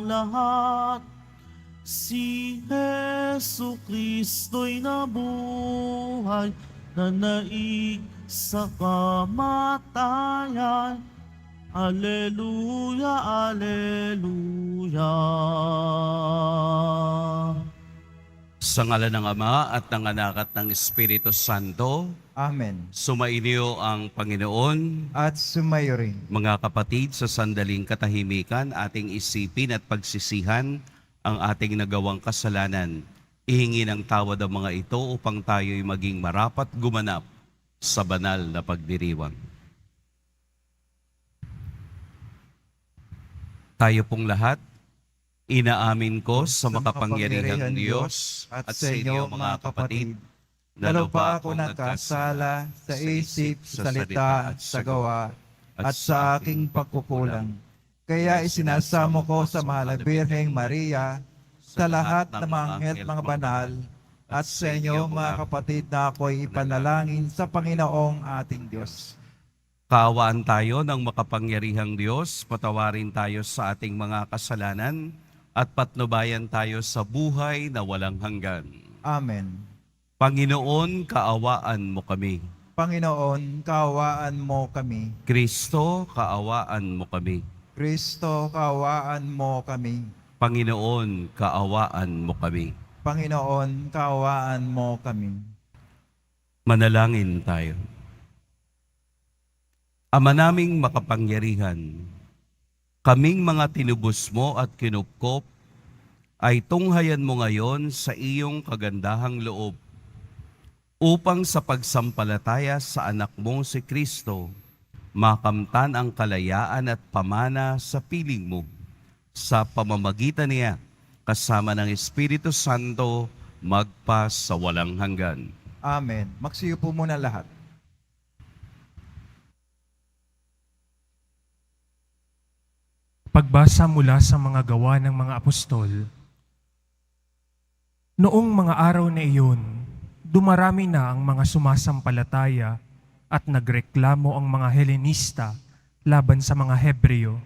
lahat. Si Hesu Kristo'y nabuhay, nanaig sa kamatayan. Alleluia, Alleluia. Sa ngalan ng Ama at ng Anak at ng Espiritu Santo, Amen. sumainyo ang Panginoon. At sumayo rin. Mga kapatid, sa sandaling katahimikan, ating isipin at pagsisihan ang ating nagawang kasalanan. Ihingi ng tawad ang mga ito upang tayo'y maging marapat gumanap sa banal na pagdiriwang. Tayo pong lahat, inaamin ko sa makapangyarihang Diyos at sa inyo mga kapatid, lalo pa ako nagkasala sa isip, sa salita at sa gawa at sa aking pagkukulang. Kaya isinasamo ko sa mahal na Birheng Maria, sa lahat ng mga anghel at mga banal, at sa inyo mga kapatid na ako'y ipanalangin sa Panginoong ating Diyos. Kaawaan tayo ng makapangyarihang Diyos, patawarin tayo sa ating mga kasalanan, at patnubayan tayo sa buhay na walang hanggan. Amen. Panginoon, kaawaan mo kami. Panginoon, kaawaan mo kami. Kristo, kaawaan mo kami. Kristo, kaawaan mo kami. Panginoon, kaawaan mo kami. Panginoon, kaawaan mo kami. Manalangin tayo. Ama naming makapangyarihan, kaming mga tinubos mo at kinupkop, ay tunghayan mo ngayon sa iyong kagandahang loob, upang sa pagsampalataya sa anak mong si Kristo, makamtan ang kalayaan at pamana sa piling mo, sa pamamagitan niya, kasama ng Espiritu Santo, magpa sa walang hanggan. Amen. Magsiyo po muna lahat. Pagbasa mula sa mga gawa ng mga apostol. Noong mga araw na iyon, dumarami na ang mga sumasampalataya at nagreklamo ang mga Helenista laban sa mga Hebreo.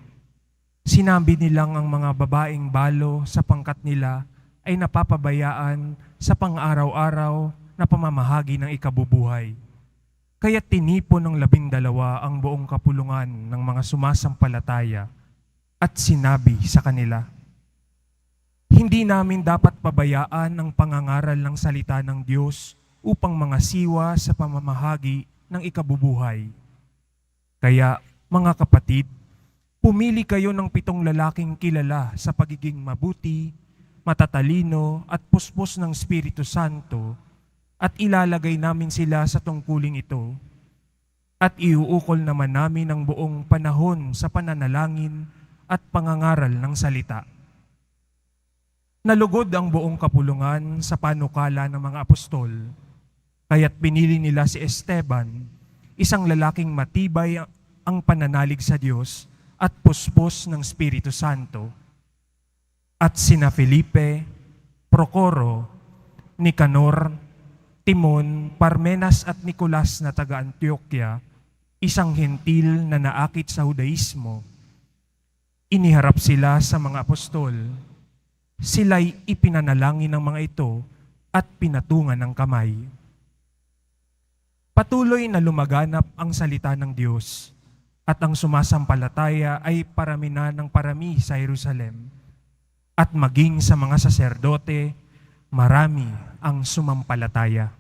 Sinabi nilang ang mga babaeng balo sa pangkat nila ay napapabayaan sa pang-araw-araw na pamamahagi ng ikabubuhay. Kaya tinipon ng 12 ang buong kapulungan ng mga sumasampalataya at sinabi sa kanila, "Hindi namin dapat pabayaan ang pangangaral ng salita ng Diyos upang mga siwa sa pamamahagi ng ikabubuhay. Kaya, mga kapatid, pumili kayo ng 7 lalaking kilala sa pagiging mabuti, matatalino at puspos ng Espiritu Santo at ilalagay namin sila sa tungkuling ito. At iuukol naman namin ang buong panahon sa pananalangin at pangangaral ng salita." Nalugod ang buong kapulungan sa panukala ng mga apostol, kaya't pinili nila si Esteban, isang lalaking matibay ang pananalig sa Diyos at puspos ng Espiritu Santo, at sina Felipe, Procoro, Nicanor, Timon, Parmenas at Nicolas na taga-Antioquia, isang hentil na naakit sa Judaismo. Iniharap sila sa mga apostol. Sila'y ipinanalangin ng mga ito at pinatungan ng kamay. Patuloy na lumaganap ang salita ng Diyos at ang sumasampalataya ay parami na ng parami sa Jerusalem. At maging sa mga saserdote, marami ang sumampalataya.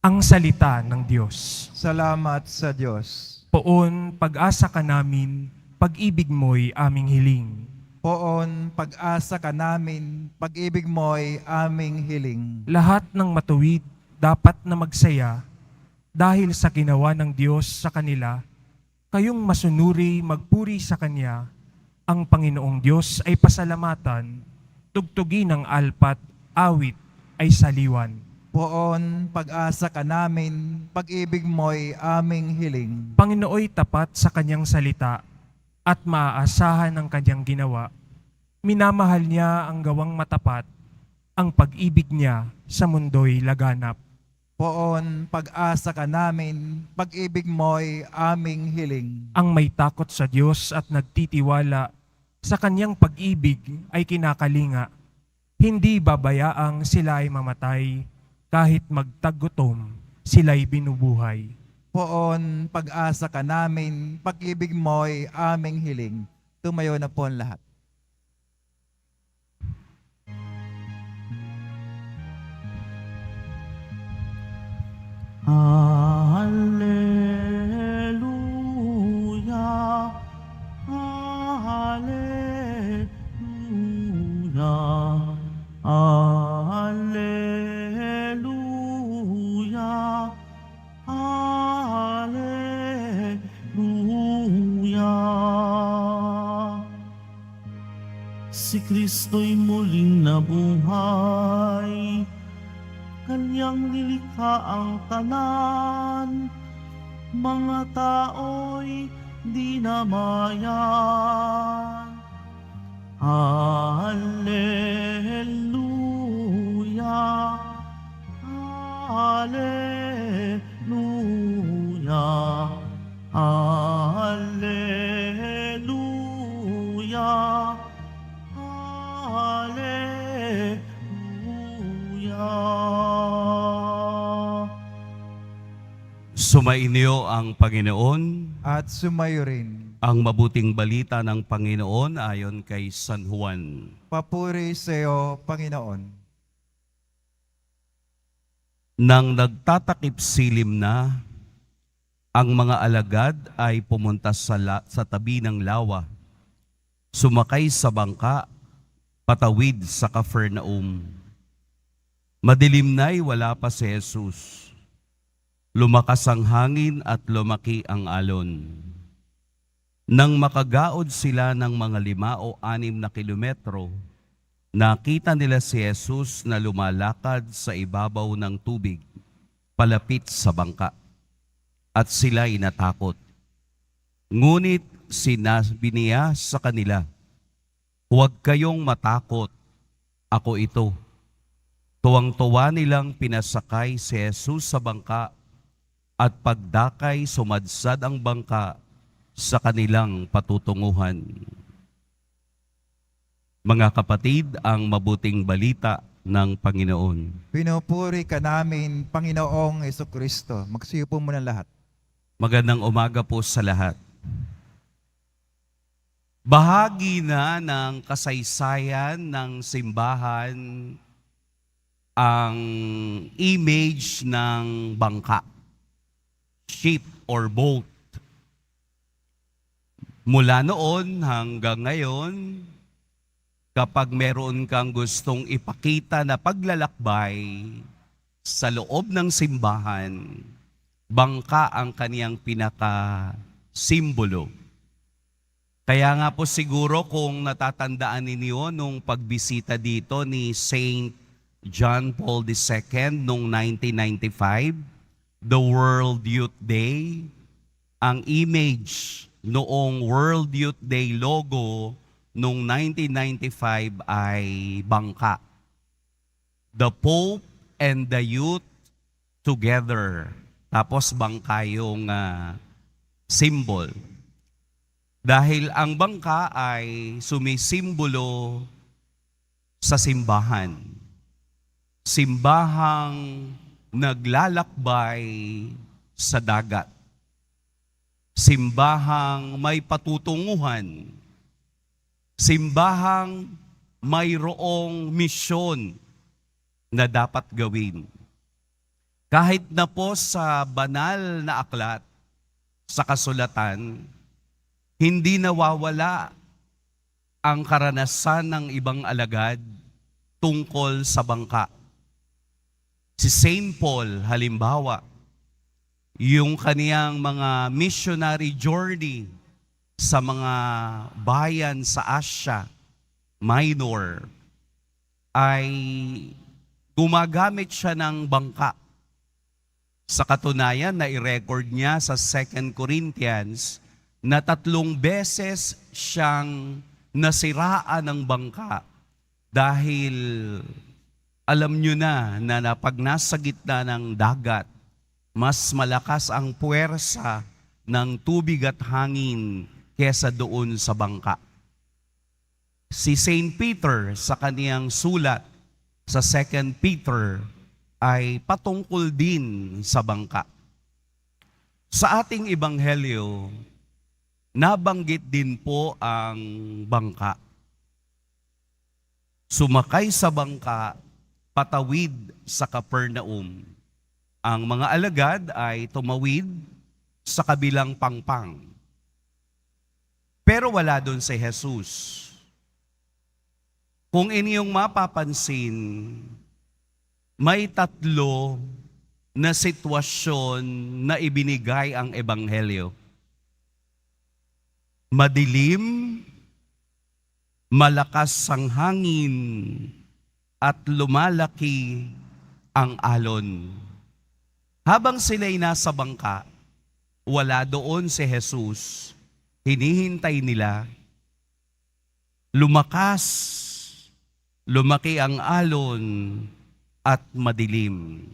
Ang salita ng Diyos. Salamat sa Diyos. Poon, pag-asa ka namin, pag-ibig mo'y aming hiling. Poon, pag-asa ka namin, pag-ibig mo'y aming hiling. Lahat ng matuwid dapat na magsaya dahil sa ginawa ng Diyos sa kanila. Kayong masunuri, magpuri sa Kanya. Ang Panginoong Diyos ay pasalamatan, tugtugin ng alpat, awit ay saliwan. Poon, pag-asa ka namin, pag-ibig mo'y aming hiling. Panginooy tapat sa Kanyang salita at maaasahan ang Kanyang ginawa. Minamahal niya ang gawang matapat, ang pag-ibig niya sa mundo'y laganap. Poon, pag-asa ka namin, pag-ibig mo'y aming hiling. Ang may takot sa Diyos at nagtitiwala sa kanyang pag-ibig ay kinakalinga. Hindi babayaang sila ay mamatay, kahit magtagutom, sila'y binubuhay. Poon, pag-asa ka namin, pag-ibig mo'y aming hiling. Tumayo na po ang lahat. Hallelujah, Hallelujah, Hallelujah, Hallelujah. Si Kristo'y muling nabuhay, Kanyang nilikha ang tanan, mga tao'y di namayan. Hallelujah, Hallelujah, Hallelujah, Hallelujah. Sumainyo ang Panginoon. At sumayo rin. Ang mabuting balita ng Panginoon ayon kay San Juan. Papuri sa iyo, Panginoon. Nang nagtatakip silim na, ang mga alagad ay pumunta sa tabi ng lawa. Sumakay sa bangka, patawid sa Capernaum. Madilim na'y wala pa si Jesus. Lumakas ang hangin at lumaki ang alon. Nang makagaod sila ng mga 5 o 6 na kilometro, nakita nila si Jesus na lumalakad sa ibabaw ng tubig, palapit sa bangka, at sila'y natakot. Ngunit sinabi niya sa kanila, "Huwag kayong matakot, ako ito." Tuwang-tuwa nilang pinasakay si Jesus sa bangka, at pagdakay sumadsad ang bangka sa kanilang patutunguhan. Mga kapatid, ang mabuting balita ng Panginoon. Pinupuri ka namin, Panginoong Jesucristo. Magsiyo po muna lahat. Magandang umaga po sa lahat. Bahagi na ng kasaysayan ng simbahan ang image ng bangka, ship or boat. Mula noon hanggang ngayon, kapag meron kang gustong ipakita na paglalakbay sa loob ng simbahan, bangka ang kaniyang pinaka-simbolo. Kaya nga po siguro kung natatandaan ninyo nung pagbisita dito ni Saint John Paul II noong 1995, the World Youth Day, ang image noong World Youth Day logo noong 1995 ay bangka. The Pope and the youth together. Tapos bangka yung symbol. Dahil ang bangka ay sumisimbolo sa simbahan. Simbahang naglalakbay sa dagat. Simbahang may patutunguhan. Simbahang mayroong misyon na dapat gawin. Kahit na po sa banal na aklat, sa kasulatan, hindi nawawala ang karanasan ng ibang alagad tungkol sa bangka. Si Saint Paul, halimbawa, yung kaniyang mga missionary journey sa mga bayan sa Asia Minor, ay gumagamit siya ng bangka. Sa katunayan, na-record niya sa 2 Corinthians na 3 beses siyang nasiraan ng bangka dahil Alam nyo na pag nasa gitna ng dagat, mas malakas ang puwersa ng tubig at hangin kesa doon sa bangka. Si Saint Peter sa kaniyang sulat sa 2 Peter ay patungkol din sa bangka. Sa ating ebanghelyo, nabanggit din po ang bangka. Sumakay sa bangka, patawid sa Capernaum. Ang mga alagad ay tumawid sa kabilang pangpang. Pero wala doon si Jesus. Kung inyong mapapansin, may 3 na sitwasyon na ibinigay ang ebanghelyo. Madilim, malakas ang hangin, at lumalaki ang alon. Habang sila'y nasa bangka, wala doon si Jesus. Hinihintay nila. Lumaki ang alon at madilim.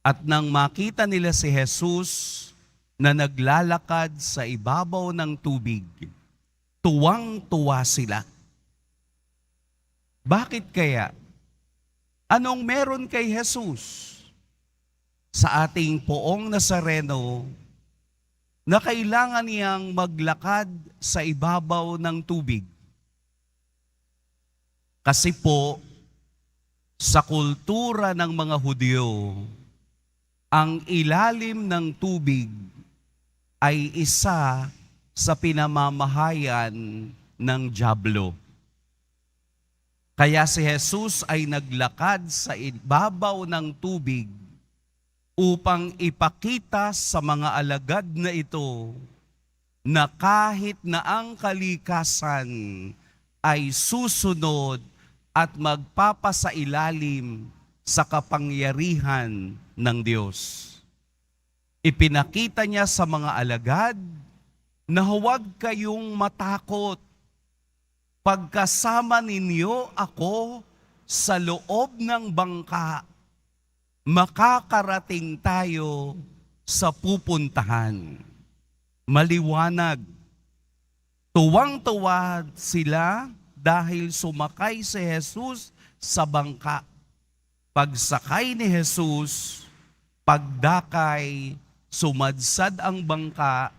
At nang makita nila si Jesus na naglalakad sa ibabaw ng tubig, tuwang-tuwa sila. Bakit kaya? Anong meron kay Jesus sa ating poong Nazareno na kailangan niyang maglakad sa ibabaw ng tubig? Kasi po, sa kultura ng mga Hudyo, ang ilalim ng tubig ay isa sa pinamamahayan ng dyablo. Kaya si Jesus ay naglakad sa ibabaw ng tubig upang ipakita sa mga alagad na ito na kahit na ang kalikasan ay susunod at magpapasailalim sa kapangyarihan ng Diyos. Ipinakita niya sa mga alagad na huwag kayong matakot. Pagkasama ninyo ako sa loob ng bangka, makakarating tayo sa pupuntahan. Maliwanag. Tuwang-tuwa sila dahil sumakay si Jesus sa bangka. Pagsakay ni Jesus, pagdakay, sumadsad ang bangka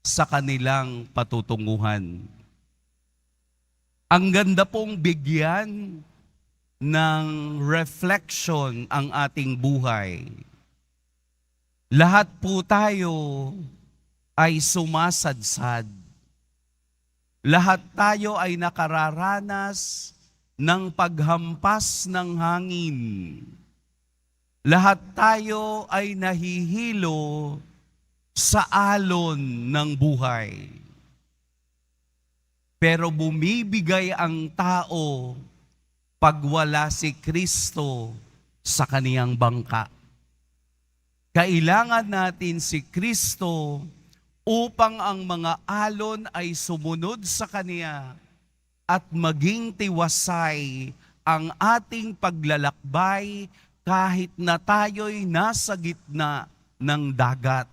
sa kanilang patutunguhan. Ang ganda pong bigyan ng reflection ang ating buhay. Lahat po tayo ay sumasadsad. Lahat tayo ay nakararanas ng paghampas ng hangin. Lahat tayo ay nahihilo sa alon ng buhay. Pero bumibigay ang tao pag wala si Kristo sa kaniyang bangka. Kailangan natin si Kristo upang ang mga alon ay sumunod sa Kaniya at maging tiwasay ang ating paglalakbay kahit na tayo'y nasa gitna ng dagat.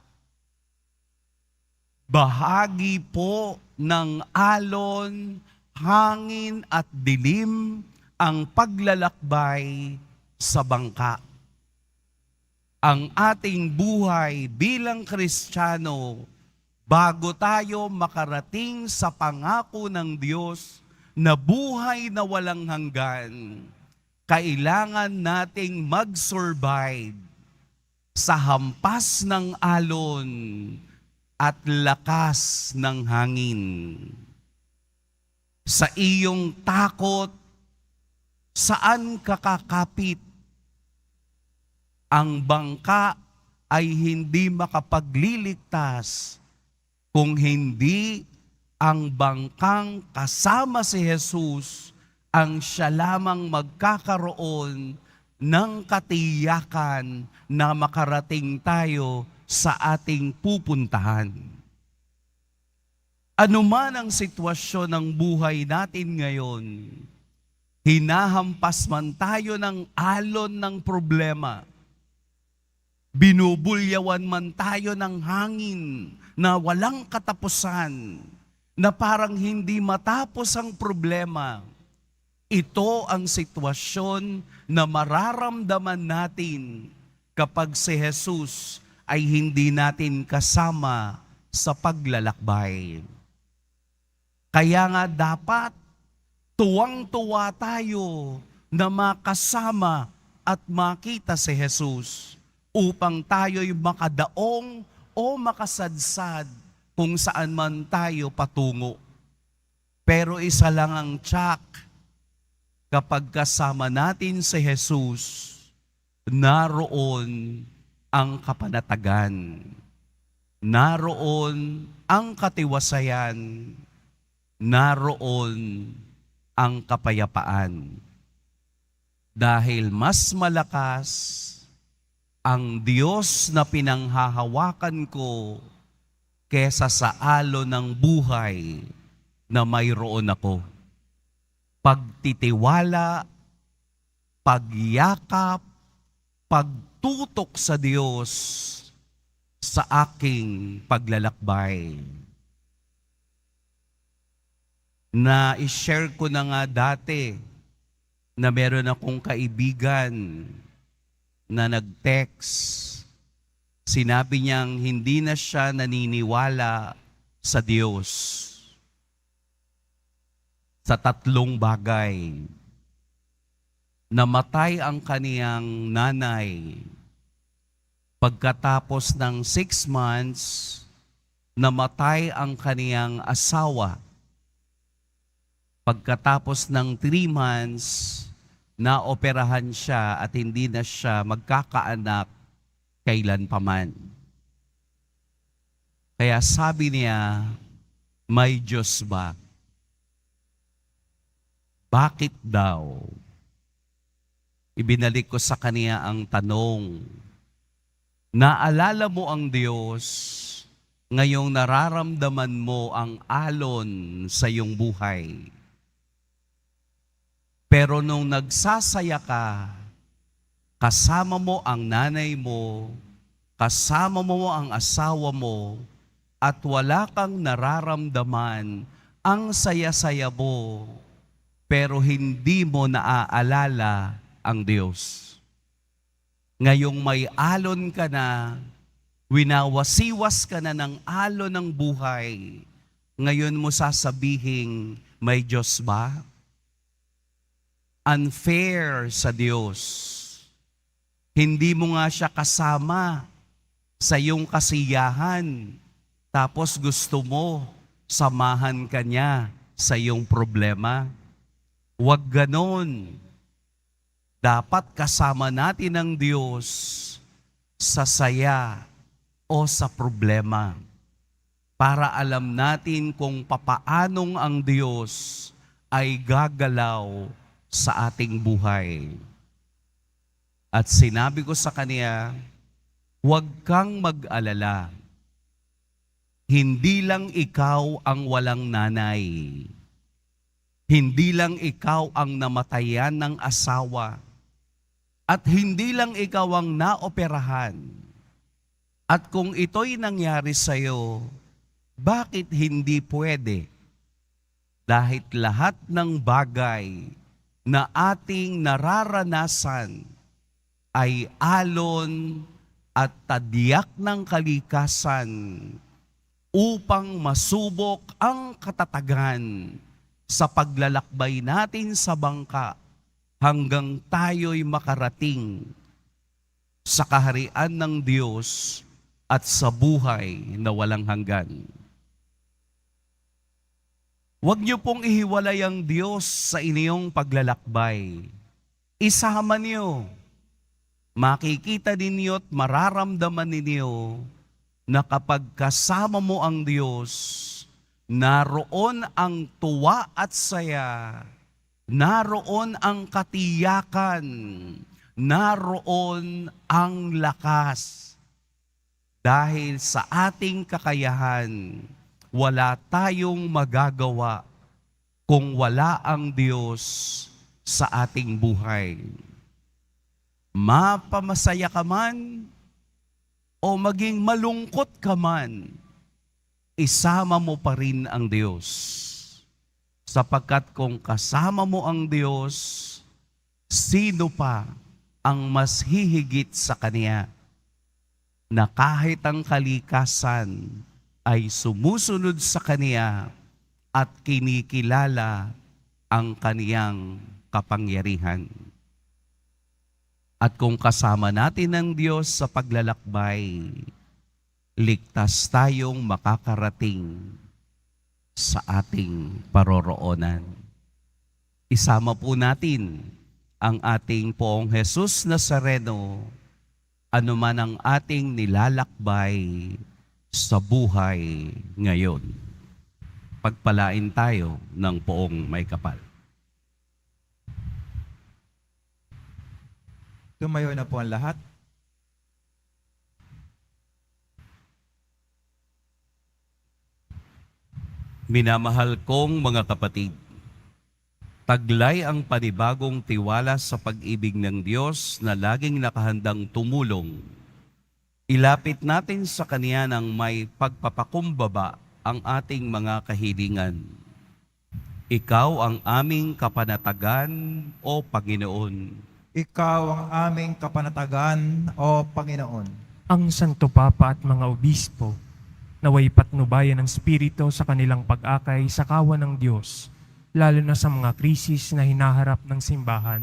Bahagi po ng alon, hangin at dilim ang paglalakbay sa bangka. Ang ating buhay bilang Kristiyano, bago tayo makarating sa pangako ng Diyos na buhay na walang hanggan, kailangan nating mag-survive sa hampas ng alon at lakas ng hangin. Sa iyong takot, saan kakakapit? Ang bangka ay hindi makapagliligtas kung hindi ang bangkang kasama si Jesus ang siya lamang magkakaroon ng katiyakan na makarating tayo sa ating pupuntahan. Ano man ang sitwasyon ng buhay natin ngayon, hinahampas man tayo ng alon ng problema, binubulyawan man tayo ng hangin na walang katapusan, na parang hindi matapos ang problema, ito ang sitwasyon na mararamdaman natin kapag si Jesus ay hindi natin kasama sa paglalakbay. Kaya nga dapat tuwang-tuwa tayo na makasama at makita si Jesus upang tayo'y makadaong o makasadsad kung saan man tayo patungo. Pero isa lang ang tiyak, kapag kasama natin si Jesus, naroon ang kapanatagan, naroon ang katiwasayan, naroon ang kapayapaan. Dahil mas malakas ang Diyos na pinanghahawakan ko kesa sa alon ng buhay na mayroon ako. Pagtitiwala, pagyakap, pagtutok sa Diyos sa aking paglalakbay. Na i-share ko na nga dati na meron akong kaibigan na nag-text. Sinabi niyang hindi na siya naniniwala sa Diyos sa 3 bagay. Namatay ang kaniyang nanay. Pagkatapos ng 6 months, namatay ang kaniyang asawa. Pagkatapos ng 3 months, naoperahan siya at hindi na siya magkakaanak kailan paman. Kaya sabi niya, may Diyos ba? Bakit daw? Ibinalik ko sa kaniya ang tanong, naalala mo ang Diyos ngayong nararamdaman mo ang alon sa iyong buhay. Pero nung nagsasaya ka, kasama mo ang nanay mo, kasama mo ang asawa mo, at wala kang nararamdaman ang saya-saya mo, pero hindi mo naaalala ang Diyos. Ngayong may alon ka na, winawasiwas ka na ng alon ng buhay, ngayon mo sasabihin, may Diyos ba? Unfair sa Diyos. Hindi mo nga siya kasama sa iyong kasiyahan, tapos gusto mo samahan ka niya sa iyong problema. Huwag ganon. Dapat kasama natin ang Diyos sa saya o sa problema para alam natin kung papaanong ang Diyos ay gagalaw sa ating buhay. At sinabi ko sa kaniya, huwag kang mag-alala. Hindi lang ikaw ang walang nanay. Hindi lang ikaw ang namatayan ng asawa. At hindi lang ikaw ang naoperahan. At kung ito'y nangyari sa iyo, bakit hindi pwede? Dahil lahat ng bagay na ating nararanasan ay alon at tadyak ng kalikasan upang masubok ang katatagan sa paglalakbay natin sa bangka hanggang tayo'y makarating sa kaharian ng Diyos at sa buhay na walang hanggan. Huwag niyo pong ihiwalay ang Diyos sa inyong paglalakbay. Isama niyo. Makikita ninyo at mararamdaman ninyo na kapag kasama mo ang Diyos, naroon ang tuwa at saya, naroon ang katiyakan, naroon ang lakas. Dahil sa ating kakayahan, wala tayong magagawa kung wala ang Diyos sa ating buhay. Mapamasaya ka man o maging malungkot ka man, isama mo pa rin ang Diyos. Sapagkat kung kasama mo ang Diyos, sino pa ang mas hihigit sa Kanya na kahit ang kalikasan ay sumusunod sa Kanya at kinikilala ang Kaniyang kapangyarihan. At kung kasama natin ang Diyos sa paglalakbay, ligtas tayong makakarating sa ating paroroonan. Isama po natin ang ating Poong Jesus Nazareno, anuman ang ating nilalakbay sa buhay ngayon. Pagpalain tayo ng Poong May Kapal. Tumayo na po ang lahat. Minamahal kong mga kapatid, taglay ang panibagong tiwala sa pag-ibig ng Diyos na laging nakahandang tumulong. Ilapit natin sa Kanya ng may pagpapakumbaba ang ating mga kahilingan. Ikaw ang aming kapanatagan, O Panginoon. Ikaw ang aming kapanatagan, O Panginoon. Ang Santo Papa at mga obispo, naway patnubayan ng Espiritu sa kanilang pag-akay sa kawan ng Diyos, lalo na sa mga krisis na hinaharap ng simbahan.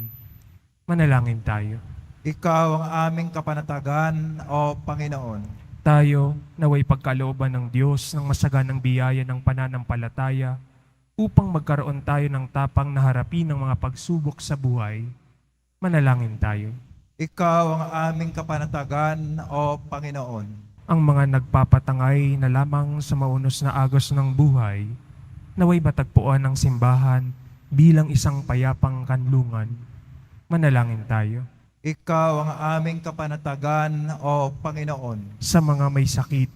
Manalangin tayo. Ikaw ang aming kapanatagan, O Panginoon. Tayo, naway pagkalooban ng Diyos ng masaganang biyaya ng pananampalataya upang magkaroon tayo ng tapang na harapin ng mga pagsubok sa buhay. Manalangin tayo. Ikaw ang aming kapanatagan, O Panginoon. Ang mga nagpapatangay na lamang sa maunos na agos ng buhay, naway matagpuan ng simbahan bilang isang payapang kanlungan. Manalangin tayo. Ikaw ang aming kapanatagan, O Panginoon. Sa mga may sakit,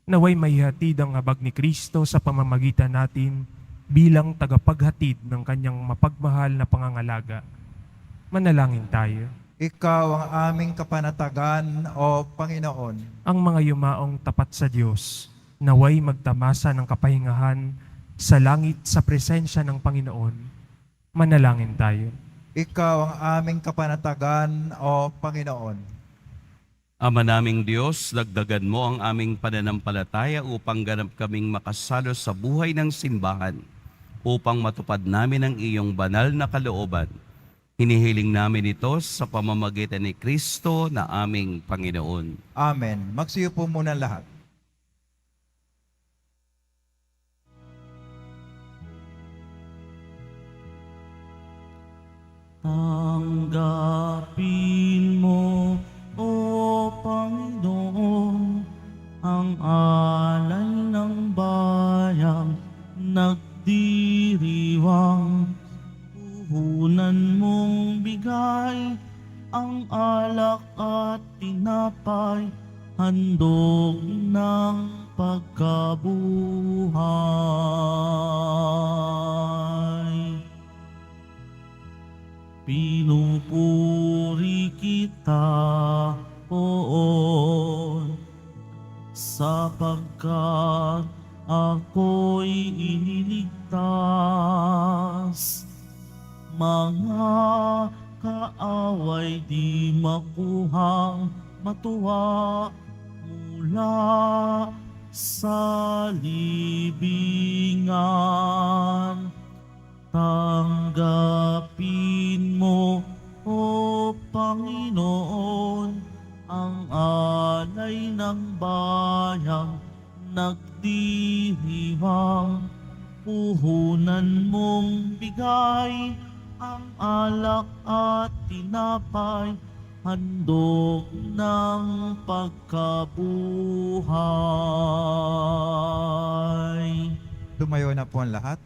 naway maihatid ang habag ni Kristo sa pamamagitan natin bilang tagapaghatid ng kanyang mapagmahal na pangangalaga. Manalangin tayo. Ikaw ang aming kapanatagan, O Panginoon. Ang mga yumaong tapat sa Diyos, naway magtamasa ng kapahingahan sa langit sa presensya ng Panginoon. Manalangin tayo. Ikaw ang aming kapanatagan, O Panginoon. Ama naming Diyos, dagdagan mo ang aming pananampalataya upang ganap kaming makasalo sa buhay ng simbahan, upang matupad namin ang iyong banal na kalooban. Hinihiling namin ito sa pamamagitan ni Kristo na aming Panginoon. Amen. Magsiyo po muna lahat. Tanggapin mo, O Panginoon, ang alay ng bayang nagdiriwang. Puhunan mong bigay ang alak at tinapay, handog ng pagkabuhay. Pinupuri kita, Poon, sapagkat ako'y iniligtas. Mga kaaway di makuhang matuwa mula sa libingan. Tanggapin mo, O Panginoon, ang alay ng bayang nagdiriwang. Puhunan mong bigay ang alak at tinapay, handog ng pagkabuhay. Tumayo na po ang lahat.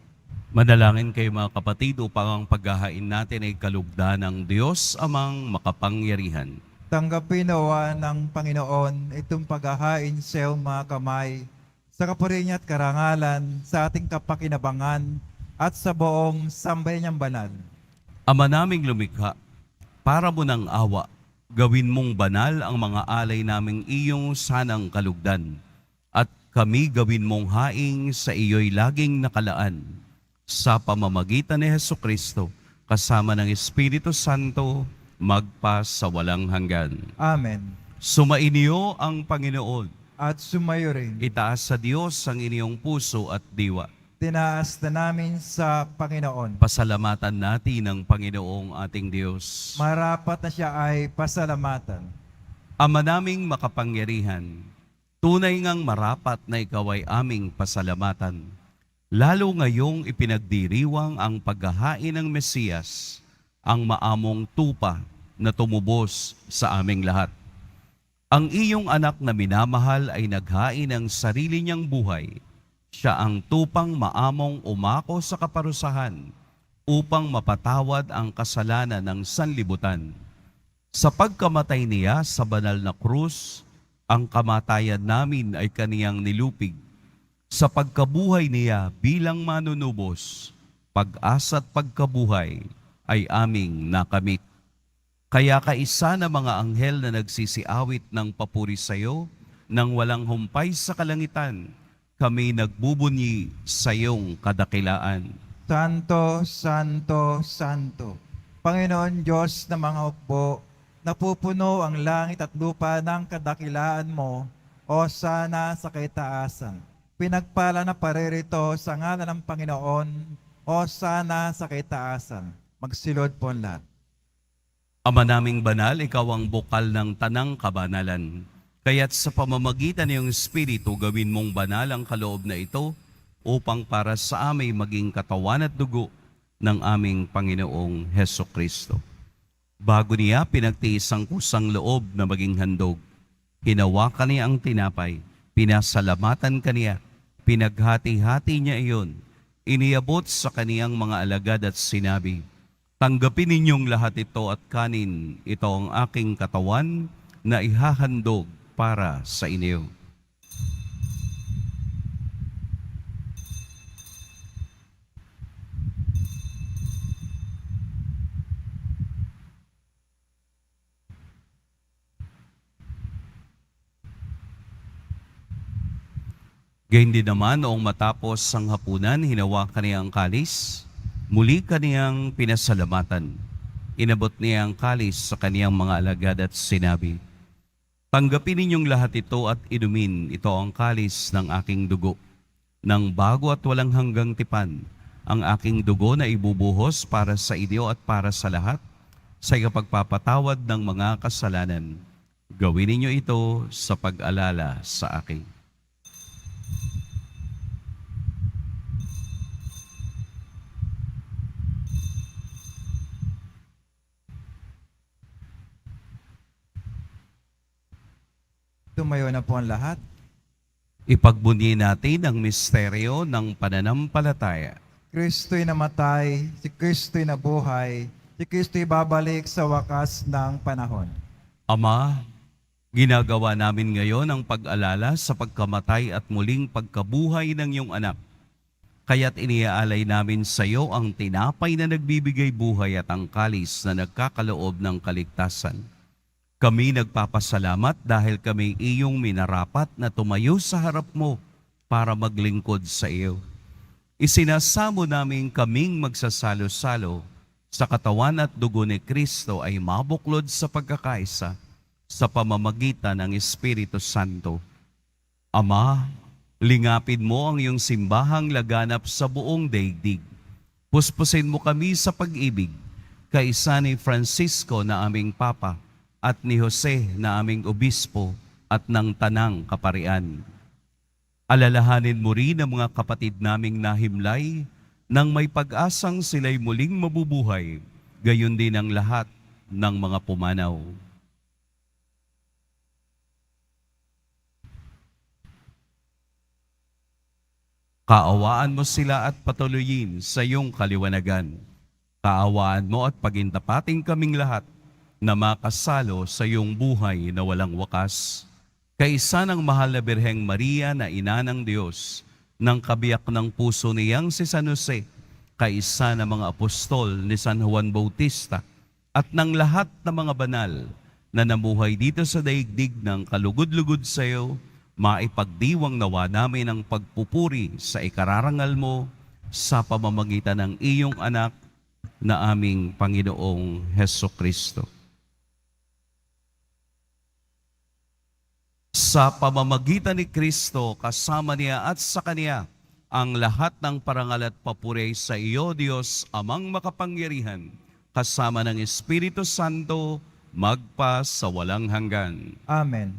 Manalangin kayo mga kapatid upang ang paghahain natin ay kalugdan ng Diyos amang makapangyarihan. Tanggapin nawa ng Panginoon itong paghahain sa iyong mga kamay, sa kapurihan at karangalan, sa ating kapakinabangan at sa buong sambayan niyang banal. Ama naming lumikha, para mo ng awa, gawin mong banal ang mga alay naming iyong sanang kalugdan. At kami gawin mong haing sa iyo'y laging nakalaan. Sa pamamagitan ni Hesukristo, kasama ng Espiritu Santo, magpa sa walang hanggan. Amen. Sumainyo ang Panginoon. At sumayo rin. Itaas sa Diyos ang inyong puso at diwa. Tinaas na namin sa Panginoon. Pasalamatan natin ang Panginoong ating Diyos. Marapat na siya ay pasalamatan. Ama naming makapangyarihan, tunay ngang marapat na ikaw ay aming pasalamatan. Lalo ngayong ipinagdiriwang ang paghahain ng Mesiyas, ang maamong tupa na tumubos sa aming lahat. Ang iyong anak na minamahal ay naghain ng sarili niyang buhay. Siya ang tupang maamong umako sa kaparusahan upang mapatawad ang kasalanan ng sanlibutan. Sa pagkamatay niya sa banal na krus, ang kamatayan namin ay kaniyang nilupig. Sa pagkabuhay niya bilang manunubos, pag-asa at pagkabuhay ay aming nakamit. Kaya kaisa na mga anghel na nagsisiawit ng papuri sa iyo, nang walang humpay sa kalangitan, kami nagbubunyi sa iyong kadakilaan. Santo, Santo, Santo. Panginoon Diyos na mga hukbo, napupuno ang langit at lupa ng kadakilaan mo, o sana sa kaitaasan. Pinagpala na paririto sa ngalan ng Panginoon, o sana sa kaitaasan. Magsilod po ang lahat. Ama naming banal, ikaw ang bukal ng tanang kabanalan. Kaya't sa pamamagitan ng iyong Espiritu, gawin mong banal ang kaloob na ito upang para sa aming maging katawan at dugo ng aming Panginoong Hesukristo. Bago niya pinagtiis ang kusang loob na maging handog, hinawakan niya ang tinapay, pinasalamatan kaniya, pinaghati-hati niya iyon, iniabot sa kaniyang mga alagad at sinabi, "Tanggapin ninyong lahat ito at kanin, ito ang aking katawan na ihahandog para sa inyo." Gayun din naman noong matapos ang hapunan, hinawakan niya ang kalis, muli kaniyang pinasalamatan. Inabot niya ang kalis sa kaniyang mga alagad at sinabi, "Tanggapin ninyong lahat ito at inumin, ito ang kalis ng aking dugo, ng bago at walang hanggang tipan, ang aking dugo na ibubuhos para sa inyo at para sa lahat, sa ikapagpapatawad ng mga kasalanan. Gawin ninyo ito sa pag-alala sa akin." Tumayo na po ang lahat. Ipagbunyi natin ang misteryo ng pananampalataya. Kristo'y namatay, si Kristo'y nabuhay, si Kristo'y babalik sa wakas ng panahon. Ama, ginagawa namin ngayon ang pag-alala sa pagkamatay at muling pagkabuhay ng iyong anak. Kaya't iniaalay namin sa iyo ang tinapay na nagbibigay buhay at ang kalis na nagkakaloob ng kaligtasan. Kami nagpapasalamat dahil kami iyong minarapat na tumayo sa harap mo para maglingkod sa iyo. Isinasamo namin kaming magsasalo-salo sa katawan at dugo ni Kristo ay mabuklod sa pagkakaisa sa pamamagitan ng Espiritu Santo. Ama, lingapin mo ang iyong simbahang laganap sa buong daigdig. Puspusin mo kami sa pag-ibig, kaisa ni Francisco na aming Papa, at ni Jose na aming obispo at ng tanang kaparian. Alalahanin mo rin ang mga kapatid naming nahimlay nang may pag-asang sila'y muling mabubuhay, gayon din ang lahat ng mga pumanaw. Kaawaan mo sila at patuloyin sa iyong kaliwanagan. Kaawaan mo at pagintapating kaming lahat na makasalo sa iyong buhay na walang wakas. Kaisa ng mahal na Birheng Maria na ina ng Diyos, ng kabiyak ng puso niyang si San Jose, kaisa ng mga apostol ni San Juan Bautista, at ng lahat ng mga banal na namuhay dito sa daigdig ng kalugod-lugod sa iyo, maipagdiwang nawa namin ang pagpupuri sa ikararangal mo sa pamamagitan ng iyong anak na aming Panginoong Hesukristo. Sa pamamagitan ni Kristo, kasama niya at sa Kanya, ang lahat ng parangal at papuri sa iyo, Diyos, Amang makapangyarihan, kasama ng Espiritu Santo, magpa sa walang hanggan. Amen.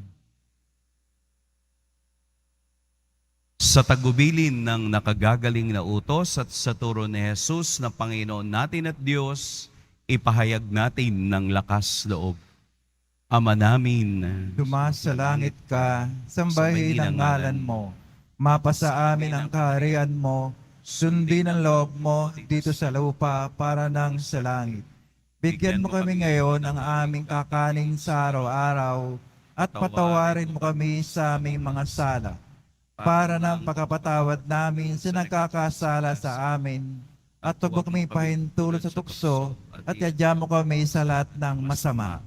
Sa tagubilin ng nakagagaling na utos at sa turo ni Jesus na Panginoon natin at Diyos, ipahayag natin ng lakas loob. Ama namin, Dumasa sa langit ka, sambahin ang ngalan mo. Mapasa amin ang kaharian mo, sundin ang loob mo dito sa lupa para nang sa langit. Bigyan mo kami ngayon ng aming kakanin sa araw-araw at patawarin mo kami sa aming mga sala para ng pagkapatawad namin sa nagkakasala sa amin at huwag mo kami pahintulot sa tukso at yadya mo kami sa lahat ng masama.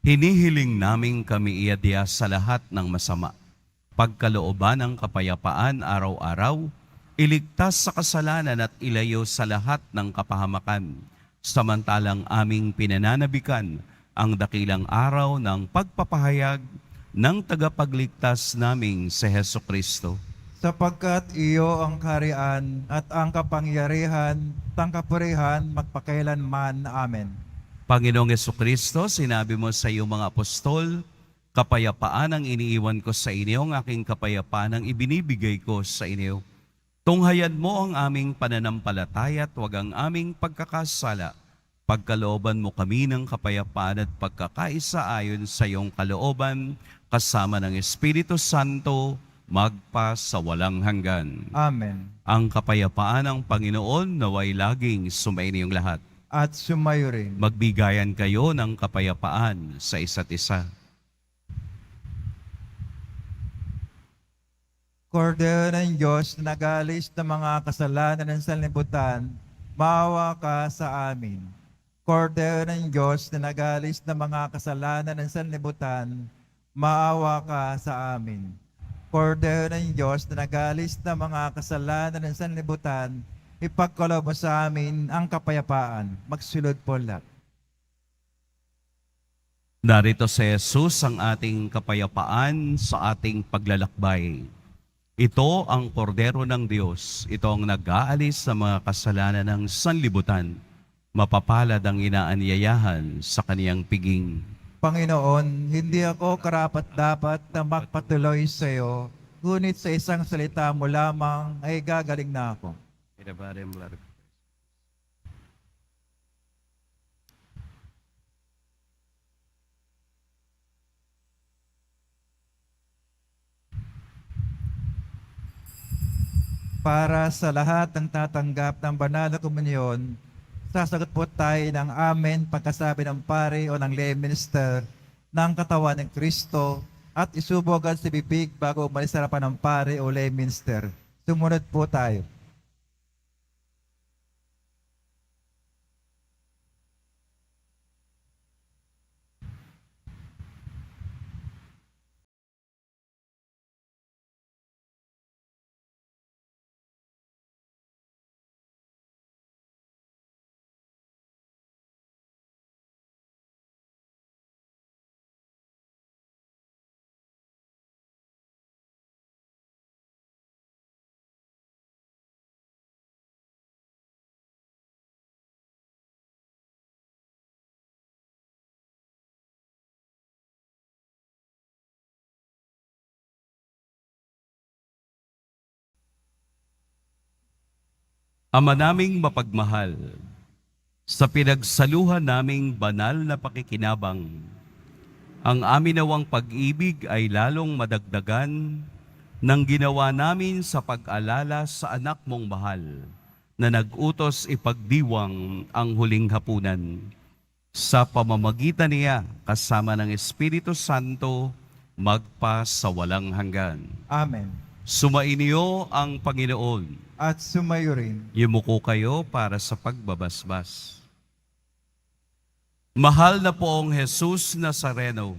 hinihiling naming kami iadya sa lahat ng masama. Pagkalooban ng kapayapaan araw-araw, iligtas sa kasalanan at ilayo sa lahat ng kapahamakan, samantalang aming pinananabikan ang dakilang araw ng pagpapahayag ng tagapagligtas naming si Hesukristo. Sapagkat iyo ang kaharian at ang kapangyarihan, tangkapurihan, magpakailanman. Amen. Panginoong Hesukristo, sinabi mo sa iyong mga apostol, kapayapaan ang iniiwan ko sa inyo, ang aking kapayapaan ang ibinibigay ko sa inyo. Tunghayan mo ang aming pananampalataya at huwag ang aming pagkakasala. Pagkalooban mo kami ng kapayapaan at pagkakaisa ayon sa iyong kalooban, kasama ng Espiritu Santo, magpa sa walang hanggan. Amen. Ang kapayapaan ng Panginoon naway laging sumainiyong lahat. At sumayo rin. Magbigayan kayo ng kapayapaan sa isa't isa. Kordero ng Diyos na nagalis ng mga kasalanan ng sanlibutan, maawa ka sa amin. Kordero ng Diyos na nagalis ng mga kasalanan ng sanlibutan, maawa ka sa amin. Kordero ng Diyos na nagalis ng mga kasalanan ng sanlibutan, ipagkaloob mo sa amin ang kapayapaan. Magsulod po lahat. Narito si Jesus ang ating kapayapaan sa ating paglalakbay. Ito ang kordero ng Diyos. Ito ang nag-aalis sa mga kasalanan ng sanlibutan. Mapapalad ang inaanyayahan sa kaniyang piging. Panginoon, hindi ako karapat-dapat na magpatuloy sa iyo, ngunit sa isang salita mo lamang ay gagaling na ako. Para sa lahat ng tatanggap ng banal na komunyon, sasagot po tayo ng amen pagkasabi ng pare o ng lay minister ng katawan ng Kristo at isubo agad sa bibig bago umalis sa harapan ng pare o lay minister. Sumunod po tayo. Ama naming mapagmahal, sa pinagsaluhan naming banal na pakikinabang, ang amin nawang pag-ibig ay lalong madagdagan ng ginawa namin sa pag-alala sa anak mong mahal na nag-utos ipagdiwang ang huling hapunan. Sa pamamagitan niya, kasama ng Espiritu Santo, magpa sa walang hanggan. Amen. Sumainyo ang Panginoon. at sumayo rin. Yumuko kayo para sa pagbabasbas. Mahal na poong Jesus Nazareno,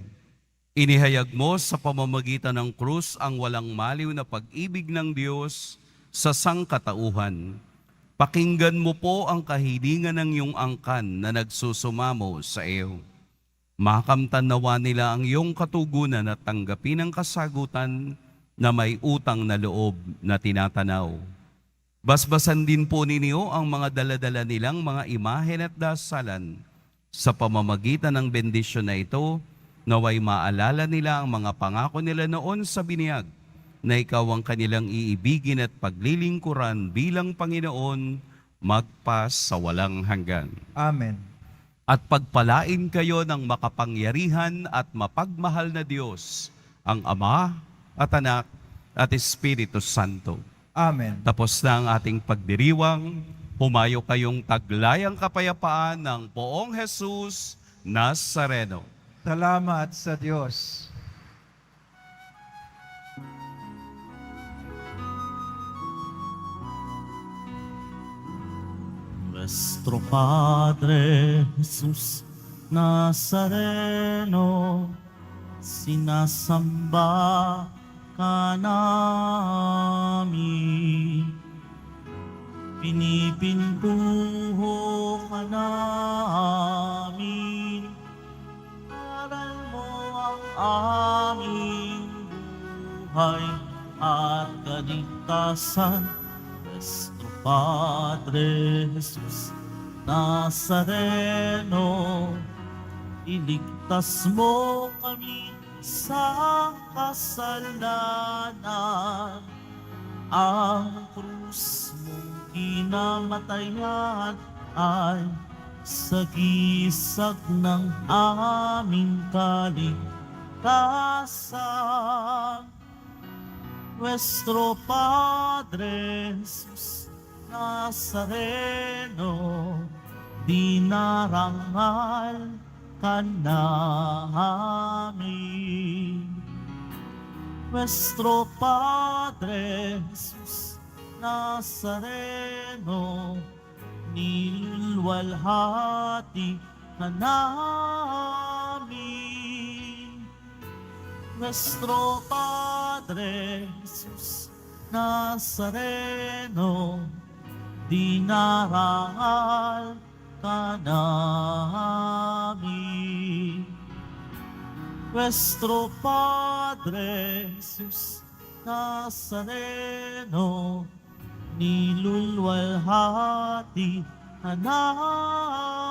inihayag mo sa pamamagitan ng krus ang walang maliw na pag-ibig ng Diyos sa sangkatauhan. Pakinggan mo po ang kahilingan ng iyong angkan na nagsusumamo sa iyo. Makamtan nawa nila ang iyong katugunan at tanggapin ang kasagutan na may utang na loob na tinatanaw. Basbasan din po ninyo ang mga daladala nilang mga imahen at dasalan. Sa pamamagitan ng bendisyon na ito, naway maalala nila ang mga pangako nila noon sa biniyag, na ikaw ang kanilang iibigin at paglilingkuran bilang Panginoon, magpas sa walang hanggan. Amen. At pagpalain kayo ng makapangyarihan at mapagmahal na Diyos, ang Ama at Anak at Espiritu Santo. Amen. Tapos na ang ating pagdiriwang, humayo kayong taglayang kapayapaan ng poong Jesus Nazareno. Salamat sa Diyos. Nuestro Padre Jesus Nazareno, sinasamba ka namin. Pinipintuho ka namin. Aral mo ang aming buhay at kaligtasan. Nuestro Padre Jesus Nazareno, iligtas mo kami sa kasalanan. Ang krus mong kinamatayan ay sagisag ng aming kaligtasan. Nuestro Padre Jesus Nazareno, dinarangal ka namin. Nuestro Padre Jesus Nazareno, nilulwalhati ka namin. Nuestro Padre Jesus Nazareno, dinarangal ka namin. Nuestro Padre Jesus Nazareno, nilulwalhati ka namin.